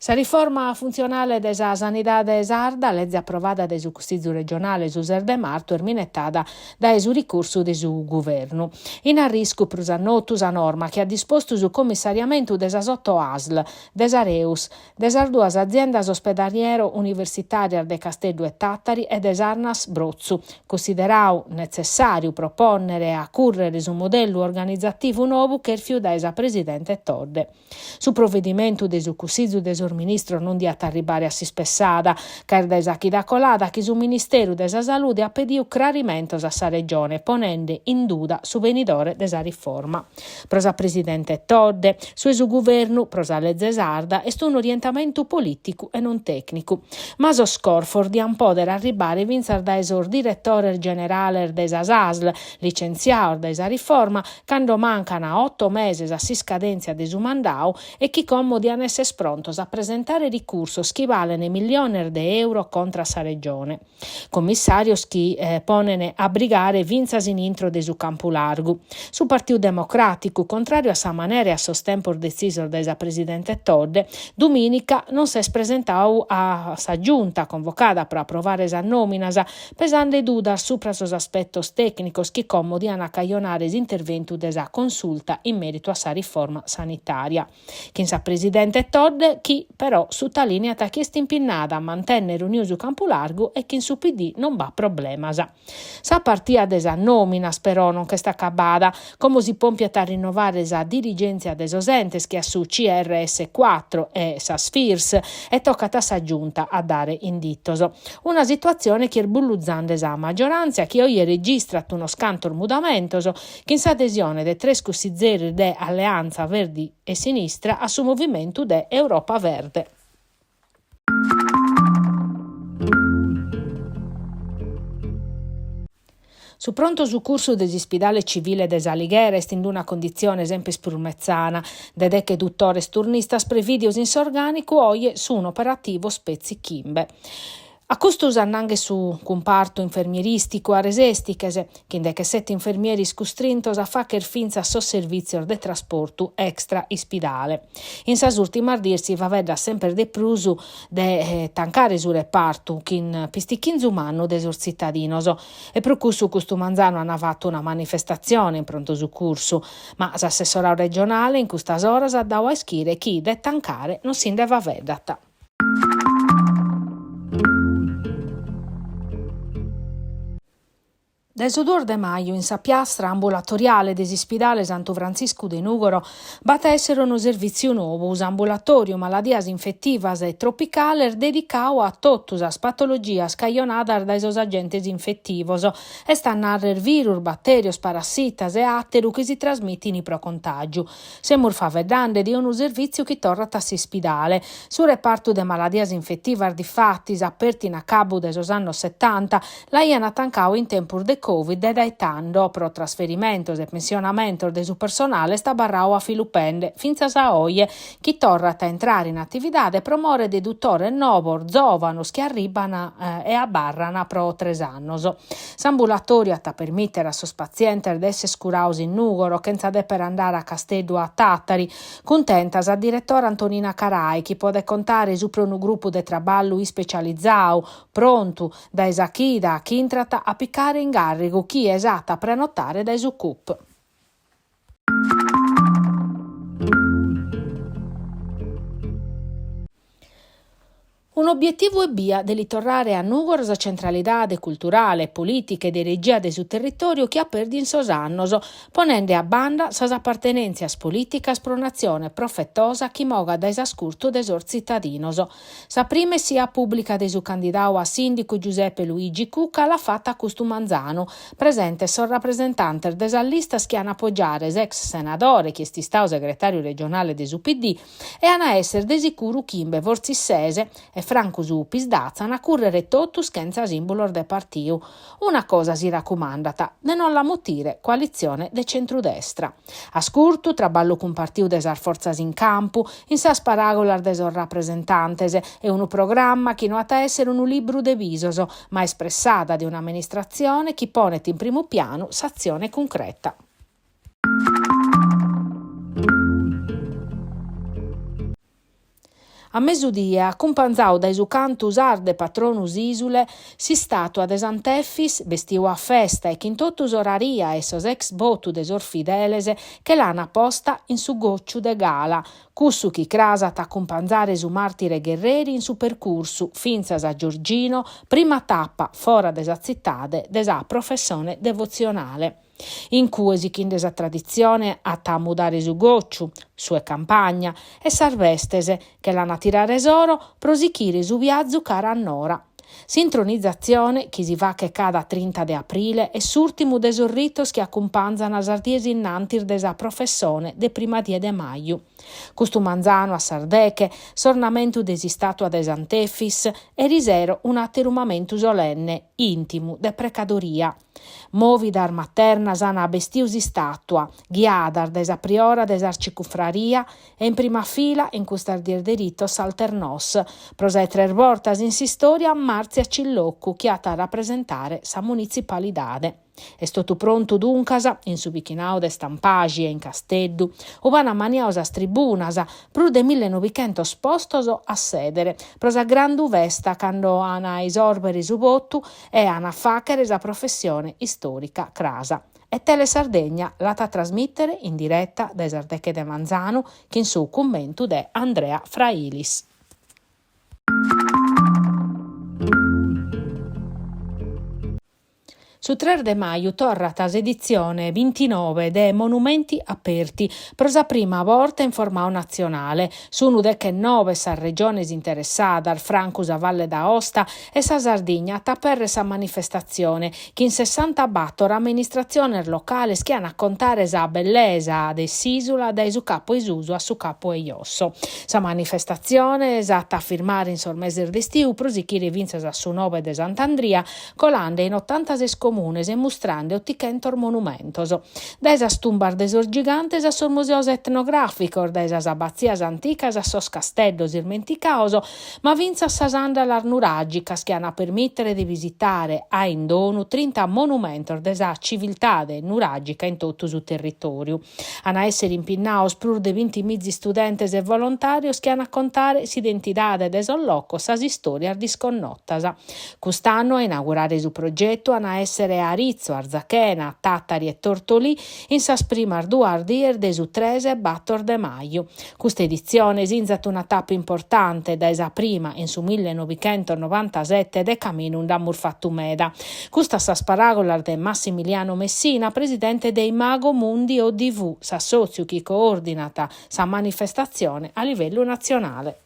Sa riforma funzionale della sanidade sarda legge approvata da su Consiglio regionale su 6 de marzo terminata da su ricurso del su governo. In arrisco prusannotus a norma che ha disposto su commissariamento desa sotto ASL, desa Reus, desa duas aziendas ospedaliero universitarie de Castello e Tattari e desarnas Brozzu, considerau necessario proponere a currere su modello organizzativo nuovo che fiudesa presidente Todde. Su provvedimento de su Consiglio del ministro non di arrivare a si spessada, che da chi da colada che su Ministero della Salute ha pediu clarimentos a sa regione, ponendo in duda su venidore desa riforma. Prosa presidente Todde, su governo, prosa legge sarda, è un orientamento politico e non tecnico. Ma so scorfor di un poter arrivare vinzar da esor direttore generale desa SASL, licenziato desa riforma, quando mancano 8 mesi a si scadenza de su mandau e chi commodian esses prontos a presentare ricurso che valene milioni di euro contro sa regione. Commissario chi ponene a brigare vinzas in intro de su campo largo. Su Partito Democratico, contrario a sa manera e a sostempor decisor desa presidente Todde, domenica non si è presentato a sa giunta convocata per approvare sa nominasa, pesando dudas supra sos aspettos tecnicos che commodian a caionare intervento desa consulta in merito a sa riforma sanitaria. Chi sa presidente Todde, chi però su ta linea ta chiesta impinnata a mantenere un uso campo largo e chi in su PD non va problema. Sa partia desa nominas però non che sta accabada, come si pompia a rinnovare sa dirigenza des osentes che a su CRS4 e sa Sfirs e tocca a sa giunta a dare indittoso. Una situazione che è bulluzzante sa maggioranza che oggi registra uno scantor mudamentoso che in sa adesione de 3 scussizzeri de Alleanza Verdi e Sinistra a su movimento de Europa Verde. Su pronto su curso dell'ospedale civile des Alighiere est in una condizione sempre spurmezzana, dede che dottores turnistas previdios in s'organico oie su un operativo spezzi chimbe. A questo usanno anche su comparto infermieristico a resestiche, che 7 infermieri scostrintos a facer finza sos servizio de trasporto extra ispidale. In sas ultimar dirsi va vedda sempre de prusu de tancare su reparto kin pistichinzu umano de sos cittadinos. E per questo manzano hanno fatto una manifestazione in pronto soccorso, ma l'assessore regionale in questas oras ha dato a schire chi de tancare non si deve vedata. Del 2 de maio in sa piastra ambulatoriale dell'ospedale Santo Francisco de Nugoro bata essere un servizio nuovo, un ambulatorio maladias infettivas e tropicales dedicato a totus as patologias caionadas dai sos agentes infettivos e sta a narrer virus, batterios, parassitas e atteru che si trasmettono pro contagio. Semur faveddande di un servizio che torna a s'ospedale. Su reparto de maladias infettivas di fattis aperti in a cabo dei sos annos 70 la ian attancao in tempus de Covid ed aitando pro trasferimento e pensionamento de su personale sta barrao a filupende, finza sa oie, chi torra a entrare in attività e promore de dottore novo, giovanos che arrivano e abbarrano pro 3 annos. S'ambulatorio ta permettere a sos pazienti ad essere curaus in Nugoro, che senza de per andare a Castello a Tattari, contentas a direttore Antonina Carai, chi può contare su pro un gruppo de traballo specializzato, pronto, da esachida, chi intrata a piccare in garrigo, chi è esatta a prenotare dai Sucup. Un obiettivo è via di ritornare a Nugoro la centralità culturale, politica e di regia del suo territorio che ha perdi in sos annos, ponendo a banda sas appartenenzias politicas pro nazione profettosa chi moga da esascurto des or cittadinos. Sa prima sia pubblica de su candidato a sindaco Giuseppe Luigi Cucca l'ha fatta a Custumanzano, presente sul rappresentante des listas che hanno appoggiare ex senatore che è stato segretario regionale del UPD e hanno essere de sicuro Chimbe Vorzissese e Franco Supis dazan a currere totus senza simbolo de partio. Una cosa si raccomandata, de non la mutire coalizione de centrodestra. A scurto, traballo con partio desar forzas in campo, in sa sparagolar desor rappresentantes e un programma che non ha essere un libro de visoso, ma espressata di un'amministrazione che pone in primo piano s'azione concreta. A mesudia, accumpanzau dai su cantu sarde patronus isule, si statua de Sant'Effis, bestiu a festa e chintottus oraria e sos ex botu de sor Fidelese che l'ana posta in su gocciu de gala, cussu chi crasat accumpanzare su martire guerreri in su percursu finzas a Giorgino, prima tappa fora de sa zittade de sa professione devozionale. In cui si chinde sa tradizione a mudare su gocciu, sue campagna, e sarvestese che l'ana tirare soro prosichire su viazzu cara a Nora. Sintronizzazione chi si va che cada 30 de aprile e s'ultimu de sorritos che accumpanzano a sardiesi innantir de sa professione de prima die de maio. Custu manzano a sardeche, s'ornamentu de si statua de Sant'Effis e risero un atterumamentu solenne, intimu, de precadoria. Movidar materna sana bestiusi statua, ghiadar de sa priora de s'arcicufraria e in prima fila in custardier de ritos alternos, prosetrer vortas in s'istoria Marzia Cilloccu, chi ha a rappresentare sa municipalidade. È stato pronto duncasa in su bichinau de Stampagi e in Casteddu, o van maniosas tribunas, pru de 1900 spostoso a sedere, prosa grandu vesta cando ana isorberi su bottu e ana facere sa professione storica crasa. E Tele Sardegna l'ata trasmittere in diretta dai Sardeche de Manzano, che in su commentu de Andrea Frailis. Su 3 de maio torrat as edizione 29 de Monumenti Aperti, prosa prima volta in formato nazionale, su unu de che 9 sa regiones interessate, al Francus a Valle d'Aosta e sa Sardigna, tapperre sa manifestazione, che in 60 battor amministrazione locale schiana a contare sa bellesa de s'isula dai su capo isuso a su capo e iosso. Sa manifestazione esatta a firmare in sormeser d'estiu, prosichire vinzas a su 9 de Sant'Andria, colande in 86 comunes e mostrande otticentor monumentos. Da esas tumbar de sos gigantes a sos museos etnograficos, da esas abbazias anticas a sos castellos irmenticaos, ma vinza sasanda l'arnuragicas che hanno permettere di visitare a indonu 30 monumentos de sa civiltade nuragica in tutto su territorio. Hanno essere impinnaos prur de 20 mizzi studentes e volontarios che hanno a contare s'identidade de sos locos, sas istorias disconnottas. Quest'anno a inaugurare su progetto hanno essere a Rizzo, Arzachena, Tattari e Tortolì in sas primar duardier de su 13 battor de maio. Questa edizione sinzat una tappa importante da esa prima in su 1997 de Caminum da Murfattumeda. Questa sas paragolas de Massimiliano Messina, presidente dei Mago Mundi ODV, sa sozio chi coordinata sa manifestazione a livello nazionale.